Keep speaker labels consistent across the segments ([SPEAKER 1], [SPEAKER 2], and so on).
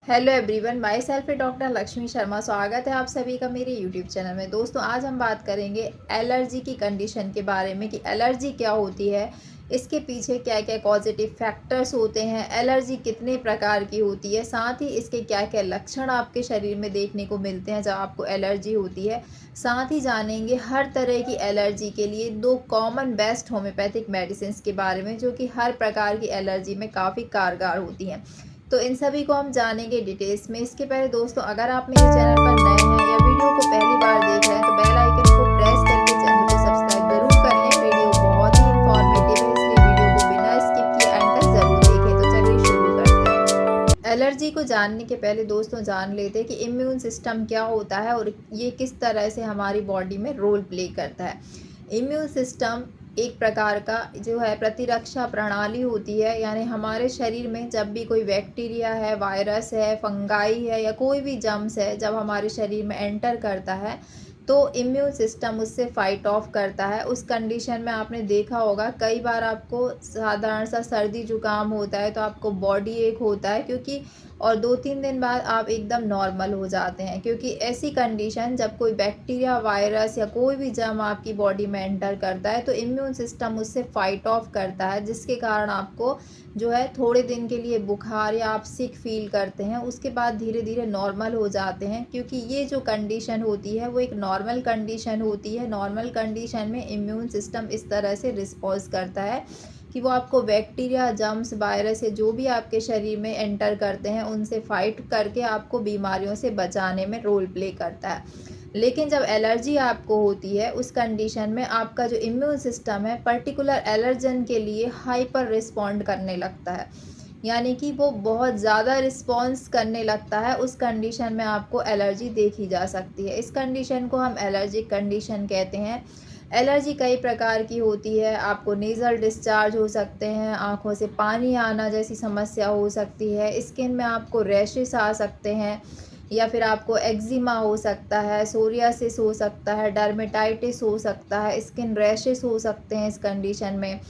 [SPEAKER 1] Hello everyone, my self doctor Lakshmi Sharma. स्वागत है आप सभी का मेरे यूट्यूब चैनल में। दोस्तों, आज हम बात करेंगे एलर्जी की कंडीशन के बारे में कि एलर्जी क्या होती है, इसके पीछे क्या क्या पॉजिटिव फैक्टर्स होते हैं, एलर्जी कितने प्रकार की होती है, साथ ही इसके क्या क्या लक्षण आपके शरीर में देखने को मिलते हैं जब आपको एलर्जी होती है। साथ ही जानेंगे हर तरह की एलर्जी के लिए 2 कॉमन बेस्ट होम्योपैथिक मेडिसिन के बारे में, जो कि हर प्रकार की एलर्जी में काफ़ी कारगर होती हैं। तो इन सभी को हम जानेंगे डिटेल्स में। इसके पहले दोस्तों, अगर आप मेरे चैनल पर नए हैं या वीडियो को पहली बार देख रहे हैं तो बेल आइकन को प्रेस करके चैनल को सब्सक्राइब जरूर कर लें। वीडियो बहुत ही इंफॉर्मेटिव है, इसलिए वीडियो को बिना स्किप किए एंड तक जरूर देखें। तो चलिए शुरू करते हैं। एलर्जी को जानने के पहले दोस्तों जान लेते हैं कि इम्यून सिस्टम क्या होता है और ये किस तरह से हमारी बॉडी में रोल प्ले करता है। इम्यून सिस्टम एक प्रकार का जो है प्रतिरक्षा प्रणाली होती है, यानी हमारे शरीर में जब भी कोई बैक्टीरिया है, वायरस है, फंगाई है या कोई भी जर्म्स है जब हमारे शरीर में एंटर करता है तो इम्यून सिस्टम उससे फाइट ऑफ करता है। उस कंडीशन में आपने देखा होगा कई बार आपको साधारण सा सर्दी जुकाम होता है तो आपको बॉडी एक होता है, क्योंकि और 2-3 दिन बाद आप एकदम नॉर्मल हो जाते हैं, क्योंकि ऐसी कंडीशन जब कोई बैक्टीरिया, वायरस या कोई भी जर्म आपकी बॉडी में एंटर करता है तो इम्यून सिस्टम उससे फाइट ऑफ करता है, जिसके कारण आपको जो है थोड़े दिन के लिए बुखार या आप सिक फील करते हैं। उसके बाद धीरे धीरे नॉर्मल हो जाते हैं, क्योंकि ये जो कंडीशन होती है वो एक नॉर्मल कंडीशन होती है। नॉर्मल कंडीशन में इम्यून सिस्टम इस तरह से रिस्पॉन्स करता है कि वो आपको बैक्टीरिया, जर्म्स, वायरस या जो भी आपके शरीर में एंटर करते हैं उनसे फाइट करके आपको बीमारियों से बचाने में रोल प्ले करता है। लेकिन जब एलर्जी आपको होती है उस कंडीशन में आपका जो इम्यून सिस्टम है पर्टिकुलर एलर्जन के लिए हाइपर रिस्पॉन्ड करने लगता है, यानी कि वो बहुत ज़्यादा रिस्पॉन्स करने लगता है। उस कंडीशन में आपको एलर्जी देखी जा सकती है। इस कंडीशन को हम एलर्जिक कंडीशन कहते हैं। एलर्जी कई प्रकार की होती है। आपको नेज़ल डिस्चार्ज हो सकते हैं, आँखों से पानी आना जैसी समस्या हो सकती है, स्किन में आपको रैशेस आ सकते हैं या फिर आपको एक्जिमा हो सकता है, सोरियासिस हो सकता है, डर्मेटाइटिस हो सकता है, स्किन रैशेस हो सकते हैं। इस कंडीशन में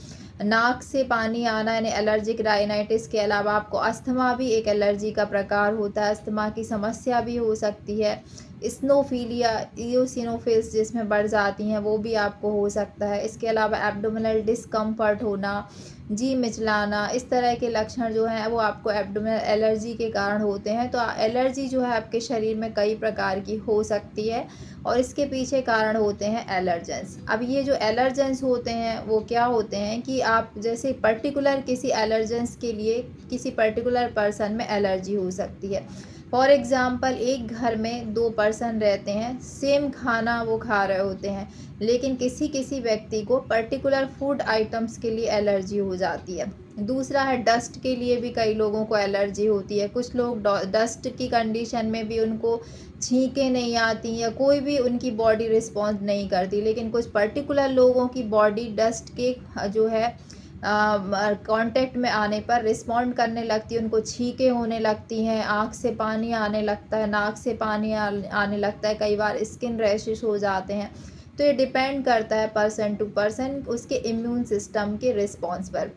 [SPEAKER 1] नाक से पानी आना यानी एलर्जिक राइनाइटिस के अलावा आपको अस्थमा भी एक एलर्जी का प्रकार होता है, अस्थमा की समस्या भी हो सकती है। स्नोफीलिया, इयोसिनोफिल्स जिसमें बढ़ जाती हैं वो भी आपको हो सकता है। इसके अलावा एब्डोमिनल डिस्कम्फर्ट होना, जी मिचलाना, इस तरह के लक्षण जो हैं वो आपको एब्डोमिनल एलर्जी के कारण होते हैं। तो एलर्जी जो है आपके शरीर में कई प्रकार की हो सकती है और इसके पीछे कारण होते हैं एलर्जेंस। अब ये जो एलर्जेंस होते हैं वो क्या होते हैं कि आप जैसे पर्टिकुलर किसी एलर्जेंस के लिए किसी पर्टिकुलर पर्सन में एलर्जी हो सकती है। फॉर एग्ज़ाम्पल, एक घर में 2 पर्सन रहते हैं, सेम खाना वो खा रहे होते हैं, लेकिन किसी किसी व्यक्ति को पर्टिकुलर फूड आइटम्स के लिए एलर्जी हो जाती है। दूसरा है डस्ट के लिए भी कई लोगों को एलर्जी होती है। कुछ लोग डस्ट की कंडीशन में भी उनको छींकें नहीं आती या कोई भी उनकी बॉडी रिस्पॉन्स नहीं करती, लेकिन कुछ पर्टिकुलर लोगों की बॉडी डस्ट के जो है कांटेक्ट में आने पर रिस्पॉन्ड करने लगती है, उनको छींकें होने लगती हैं, आँख से पानी आने लगता है, नाक से पानी आने लगता है, कई बार स्किन रैशेस हो जाते हैं। तो ये डिपेंड करता है पर्सन टू पर्सन उसके इम्यून सिस्टम के रिस्पॉन्स पर।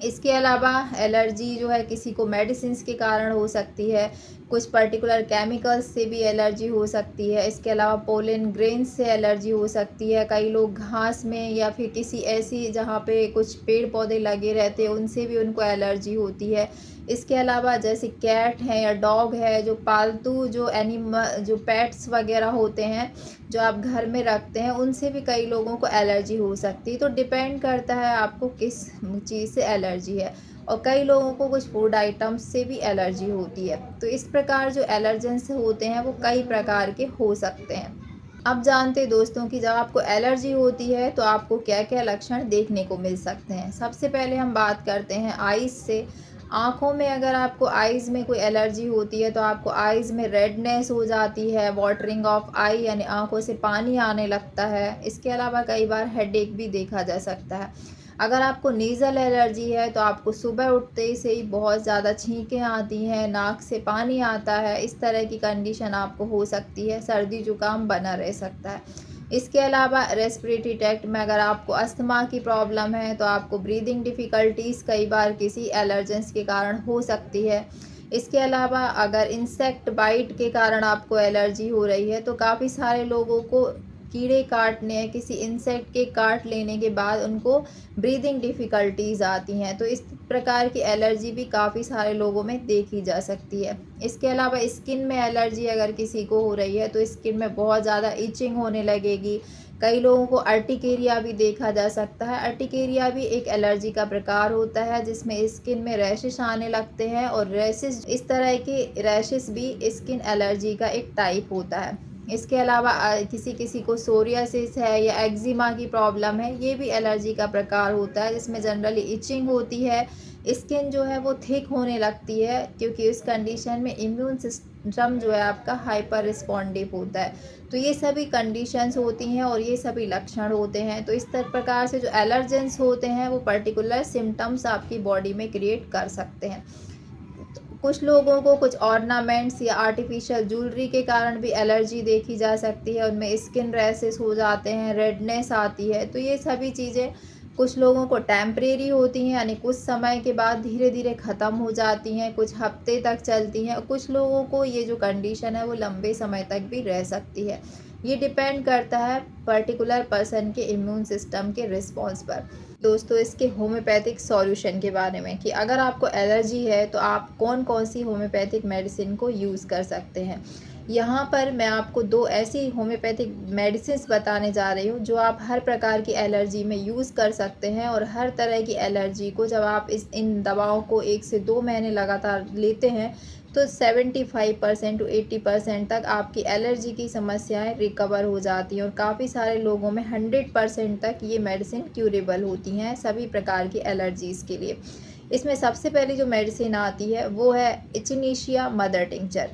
[SPEAKER 1] इसके अलावा एलर्जी जो है किसी को मेडिसिन्स के कारण हो सकती है, कुछ पर्टिकुलर केमिकल्स से भी एलर्जी हो सकती है। इसके अलावा पोलन ग्रेन्स से एलर्जी हो सकती है। कई लोग घास में या फिर किसी ऐसी जहाँ पे कुछ पेड़ पौधे लगे रहते हैं उनसे भी उनको एलर्जी होती है। इसके अलावा जैसे कैट है या डॉग है, जो पालतू जो जो पेट्स वगैरह होते हैं जो आप घर में रखते हैं, उनसे भी कई लोगों को एलर्जी हो सकती है। तो डिपेंड करता है आपको किस चीज़ से एलर्जी है, और कई लोगों को कुछ फूड आइटम्स से भी एलर्जी होती है। तो इस प्रकार जो एलर्जेंस होते हैं वो कई प्रकार के हो सकते हैं। अब जानते हैं दोस्तों कि जब आपको एलर्जी होती है तो आपको क्या क्या लक्षण देखने को मिल सकते हैं। सबसे पहले हम बात करते हैं आइज़ से। आँखों में अगर आपको आइज़ में कोई एलर्जी होती है तो आपको आइज़ में रेडनेस हो जाती है, वाटरिंग ऑफ आई यानी आँखों से पानी आने लगता है। इसके अलावा कई बार हेडेक भी देखा जा सकता है। अगर आपको नीज़ल एलर्जी है तो आपको सुबह उठते से ही बहुत ज़्यादा छींकें आती हैं, नाक से पानी आता है, इस तरह की कंडीशन आपको हो सकती है, सर्दी जुकाम बना रह सकता है। इसके अलावा रेस्पिरेटरी ट्रैक्ट में अगर आपको अस्थमा की प्रॉब्लम है तो आपको ब्रीदिंग डिफ़िकल्टीज़ कई बार किसी एलर्जेंस के कारण हो सकती है। इसके अलावा अगर इंसेक्ट बाइट के कारण आपको एलर्जी हो रही है, तो काफ़ी सारे लोगों को कीड़े काटने या किसी इंसेक्ट के काट लेने के बाद उनको ब्रीदिंग डिफ़िकल्टीज़ आती हैं। तो इस प्रकार की एलर्जी भी काफ़ी सारे लोगों में देखी जा सकती है। इसके अलावा स्किन में एलर्जी अगर किसी को हो रही है, तो स्किन में बहुत ज़्यादा इचिंग होने लगेगी। कई लोगों को अर्टिकेरिया भी देखा जा सकता है। अर्टिकेरिया भी एक एलर्जी का प्रकार होता है जिसमें स्किन में रैशेस आने लगते हैं, और रैशेस, इस तरह के रैशेस भी स्किन एलर्जी का एक टाइप होता है। इसके अलावा किसी किसी को सोरियासिस है या एक्जिमा की प्रॉब्लम है, ये भी एलर्जी का प्रकार होता है जिसमें जनरली इचिंग होती है। स्किन जो है वो थिक होने लगती है, क्योंकि इस कंडीशन में इम्यून सिस्टम जो है आपका हाइपर रिस्पॉन्डिव होता है। तो ये सभी कंडीशंस होती हैं और ये सभी लक्षण होते हैं। तो इस प्रकार से जो एलर्जेंस होते हैं वो पर्टिकुलर सिम्टम्स आपकी बॉडी में क्रिएट कर सकते हैं। कुछ लोगों को कुछ ऑर्नामेंट्स या आर्टिफिशियल ज्वेलरी के कारण भी एलर्जी देखी जा सकती है, उनमें स्किन रैशेस हो जाते हैं, रेडनेस आती है। तो ये सभी चीज़ें कुछ लोगों को टेम्परेरी होती हैं, यानी कुछ समय के बाद धीरे धीरे ख़त्म हो जाती हैं, कुछ हफ्ते तक चलती हैं, और कुछ लोगों को ये जो कंडीशन है वो लंबे समय तक भी रह सकती है। ये डिपेंड करता है पर्टिकुलर पर्सन के इम्यून सिस्टम के रिस्पॉन्स पर। दोस्तों, इसके होम्योपैथिक सॉल्यूशन के बारे में कि अगर आपको एलर्जी है तो आप कौन कौन सी होम्योपैथिक मेडिसिन को यूज़ कर सकते हैं। यहाँ पर मैं आपको 2 ऐसी होम्योपैथिक मेडिसिन्स बताने जा रही हूँ जो आप हर प्रकार की एलर्जी में यूज़ कर सकते हैं, और हर तरह की एलर्जी को जब आप इन दवाओं को 1 से 2 महीने लगातार लेते हैं, तो 75% टू 80% तक आपकी एलर्जी की समस्याएं रिकवर हो जाती हैं, और काफ़ी सारे लोगों में 100% तक ये मेडिसिन क्यूरेबल होती हैं सभी प्रकार की एलर्जीज़ के लिए। इसमें सबसे पहली जो मेडिसिन आती है वो है इचिनीशिया मदर टिंचर।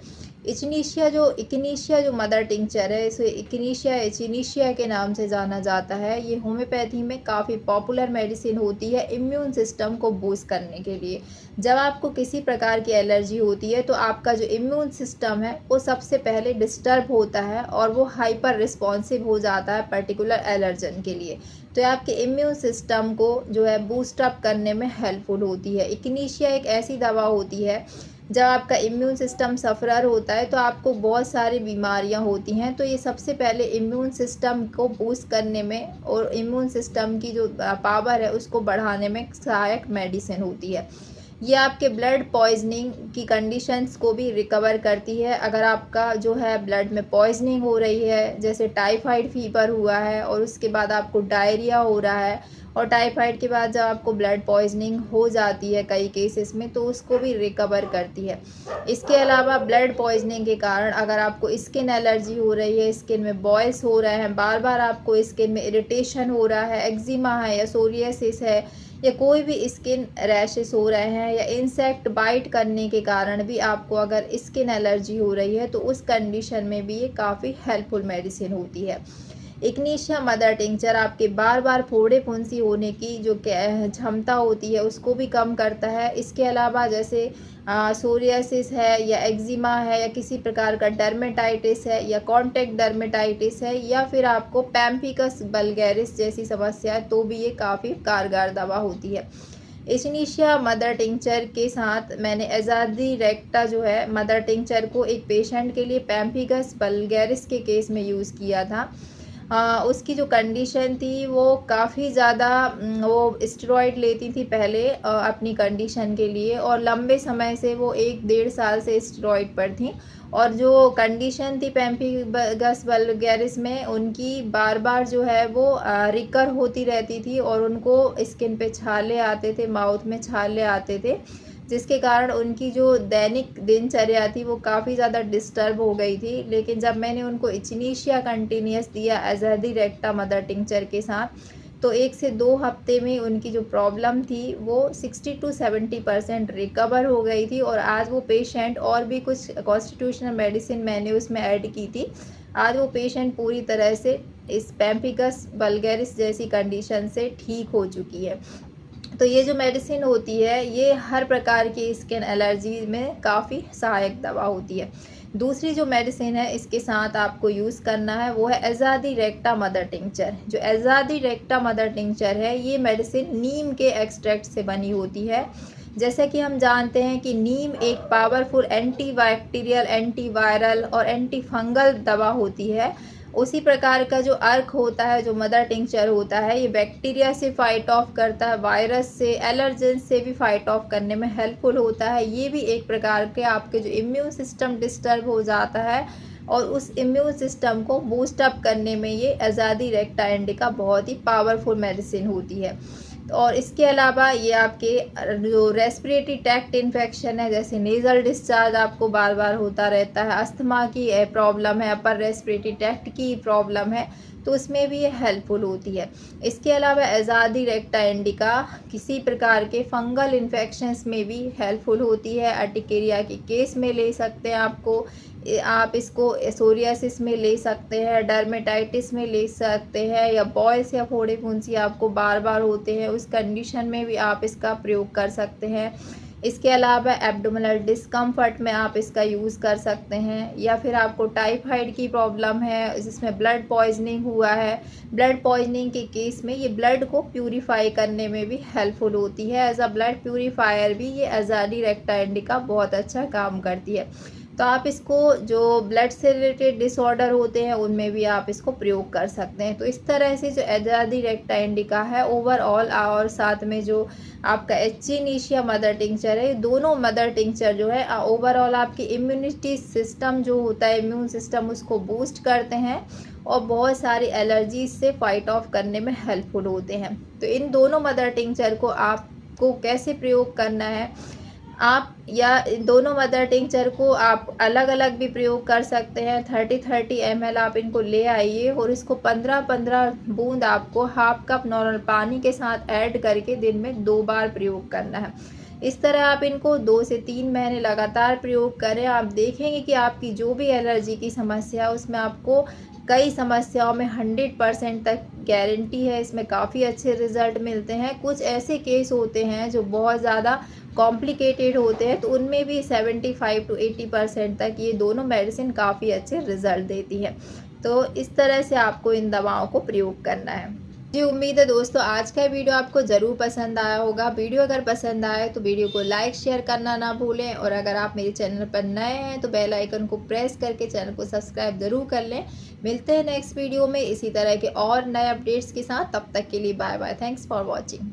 [SPEAKER 1] इकिनीशिया जो मदर टिंचर है, इसे इकिनीशिया एचिनीशिया के नाम से जाना जाता है। ये होम्योपैथी में काफ़ी पॉपुलर मेडिसिन होती है इम्यून सिस्टम को बूस्ट करने के लिए। जब आपको किसी प्रकार की एलर्जी होती है तो आपका जो इम्यून सिस्टम है वो सबसे पहले डिस्टर्ब होता है, और वो हाइपर रिस्पॉन्सिव हो जाता है पर्टिकुलर एलर्जन के लिए। तो ये आपके इम्यून सिस्टम को जो है बूस्ट अप करने में हेल्पफुल होती है। इकिनीशिया एक ऐसी दवा होती है, जब आपका इम्यून सिस्टम सफ़रर होता है तो आपको बहुत सारी बीमारियां होती हैं, तो ये सबसे पहले इम्यून सिस्टम को बूस्ट करने में और इम्यून सिस्टम की जो पावर है उसको बढ़ाने में सहायक मेडिसिन होती है। ये आपके ब्लड पॉइजनिंग की कंडीशंस को भी रिकवर करती है। अगर आपका जो है ब्लड में पॉइजनिंग हो रही है, जैसे टाइफाइड फीवर हुआ है और उसके बाद आपको डायरिया हो रहा है, और टाइफाइड के बाद जब आपको ब्लड पॉइजनिंग हो जाती है कई केसेस में, तो उसको भी रिकवर करती है। इसके अलावा ब्लड पॉइजनिंग के कारण अगर आपको स्किन एलर्जी हो रही है, स्किन में बॉयल्स हो रहे हैं, बार बार आपको स्किन में इरिटेशन हो रहा है, एक्जिमा है या सोरियासिस है, या कोई भी स्किन रैशेस हो रहे हैं, या इंसेक्ट बाइट करने के कारण भी आपको अगर स्किन एलर्जी हो रही है, तो उस कंडीशन में भी ये काफ़ी हेल्पफुल मेडिसिन होती है। इग्निशिया मदर टिंचर आपके बार बार फोड़े फुंसी होने की जो क्षमता होती है उसको भी कम करता है। इसके अलावा जैसे सोरियासिस है या एक्जिमा है या किसी प्रकार का डर्मेटाइटिस है या कॉन्टैक्ट डर्मेटाइटिस है या फिर आपको पैम्फिकस वल्गैरिस जैसी समस्या है, तो भी ये काफ़ी कारगर दवा होती है। इचिनीशिया मदर टिंचर के साथ मैंने एजादी रेक्टा जो है मदर टिंचर को एक पेशेंट के लिए पैम्फिकस वल्गैरिस के केस में यूज़ किया था। उसकी जो कंडीशन थी वो काफ़ी ज़्यादा, वो स्टेरॉइड लेती थी पहले अपनी कंडीशन के लिए, और लंबे समय से वो 1 डेढ़ साल से स्टेरॉइड पर थी। और जो कंडीशन थी पैम्फिगस वल्गैरिस में, उनकी बार बार जो है वो रिकर होती रहती थी, और उनको स्किन पे छाले आते थे, माउथ में छाले आते थे, जिसके कारण उनकी जो दैनिक दिनचर्या थी वो काफ़ी ज़्यादा डिस्टर्ब हो गई थी। लेकिन जब मैंने उनको इचिनीशिया कंटिन्यूस दिया एजादी रेक्टा मदर टिंचर के साथ, तो 1 से 2 हफ्ते में उनकी जो प्रॉब्लम थी वो 60 टू 70% रिकवर हो गई थी। और आज वो पेशेंट, और भी कुछ कॉन्स्टिट्यूशनल मेडिसिन मैंने उसमें ऐड की थी, आज वो पेशेंट पूरी तरह से इस पैम्फिकस वल्गैरिस जैसी कंडीशन से ठीक हो चुकी है। तो ये जो मेडिसिन होती है ये हर प्रकार की स्किन एलर्जी में काफ़ी सहायक दवा होती है। दूसरी जो मेडिसिन है इसके साथ आपको यूज़ करना है वो है एजादी रेक्टा मदर टिंचर। जो एजादी रेक्टा मदर टिंचर है ये मेडिसिन नीम के एक्सट्रैक्ट से बनी होती है। जैसे कि हम जानते हैं कि नीम एक पावरफुल एंटीबैक्टीरियल, एंटीवायरल और एंटी फंगल दवा होती है। उसी प्रकार का जो अर्क होता है, जो मदर टिंचर होता है, ये बैक्टीरिया से फाइट ऑफ करता है, वायरस से, एलर्जेन से भी फाइट ऑफ करने में हेल्पफुल होता है। ये भी एक प्रकार के आपके जो इम्यून सिस्टम डिस्टर्ब हो जाता है और उस इम्यून सिस्टम को बूस्ट अप करने में ये अज़ादी रेक्टा इंडिका बहुत ही पावरफुल मेडिसिन होती है। और इसके अलावा ये आपके जो रेस्पिरेटरी ट्रैक्ट इन्फेक्शन है, जैसे नेज़ल डिस्चार्ज आपको बार बार होता रहता है, अस्थमा की प्रॉब्लम है, अपर रेस्पिरेटरी ट्रैक्ट की प्रॉब्लम है, तो उसमें भी ये हेल्पफुल होती है। इसके अलावा अज़ादी रेक्टा इंडिका किसी प्रकार के फंगल इन्फेक्शंस में भी हेल्पफुल होती है। अर्टिकेरिया के केस में ले सकते हैं आप इसको सोरियासिस में ले सकते हैं, डर्मेटाइटिस में ले सकते हैं, या बॉयस या फोड़े फुंसी आपको बार बार होते हैं, उस कंडीशन में भी आप इसका प्रयोग कर सकते हैं। इसके अलावा एब्डोमिनल डिस्कम्फर्ट में आप इसका यूज़ कर सकते हैं, या फिर आपको टाइफाइड की प्रॉब्लम है जिसमें ब्लड पॉइजनिंग हुआ है, ब्लड पॉइजनिंग के केस में ये ब्लड को प्यूरिफाई करने में भी हेल्पफुल होती है। एज अ ब्लड प्यूरिफायर भी ये अज़ादी रेक्टा इंडिका बहुत अच्छा काम करती है। तो आप इसको जो ब्लड से रिलेटेड डिसऑर्डर होते हैं उनमें भी आप इसको प्रयोग कर सकते हैं। तो इस तरह से जो अज़ादी रेक्टा इंडिका है ओवरऑल, और साथ में जो आपका एचिनीशिया मदर टिंचर है, दोनों मदर टिंचर जो है ओवरऑल आपकी इम्यूनिटी सिस्टम जो होता है, इम्यून सिस्टम, उसको बूस्ट करते हैं और बहुत सारी एलर्जीज से फाइट ऑफ करने में हेल्पफुल होते हैं। तो इन दोनों मदर टिंचर को आपको कैसे प्रयोग करना है, आप या दोनों मदर टिंचर को आप अलग अलग भी प्रयोग कर सकते हैं। 30-30 ml आप इनको ले आइए और इसको 15-15 बूंद आपको हाफ कप नॉर्मल पानी के साथ ऐड करके दिन में 2 बार प्रयोग करना है। इस तरह आप इनको 2 से 3 महीने लगातार प्रयोग करें। आप देखेंगे कि आपकी जो भी एलर्जी की समस्या है उसमें आपको कई समस्याओं में 100% तक गारंटी है, इसमें काफ़ी अच्छे रिज़ल्ट मिलते हैं। कुछ ऐसे केस होते हैं जो बहुत ज़्यादा कॉम्प्लिकेटेड होते हैं, तो उनमें भी 75 to 80% तक ये दोनों मेडिसिन काफ़ी अच्छे रिज़ल्ट देती है। तो इस तरह से आपको इन दवाओं को प्रयोग करना है। जी, उम्मीद है दोस्तों आज का वीडियो आपको ज़रूर पसंद आया होगा। वीडियो अगर पसंद आए तो वीडियो को लाइक शेयर करना ना भूलें, और अगर आप मेरे चैनल पर नए हैं तो बेल आइकन को प्रेस करके चैनल को सब्सक्राइब ज़रूर कर लें। मिलते हैं नेक्स्ट वीडियो में इसी तरह के और नए अपडेट्स के साथ। तब तक के लिए bye bye. Thanks for watching.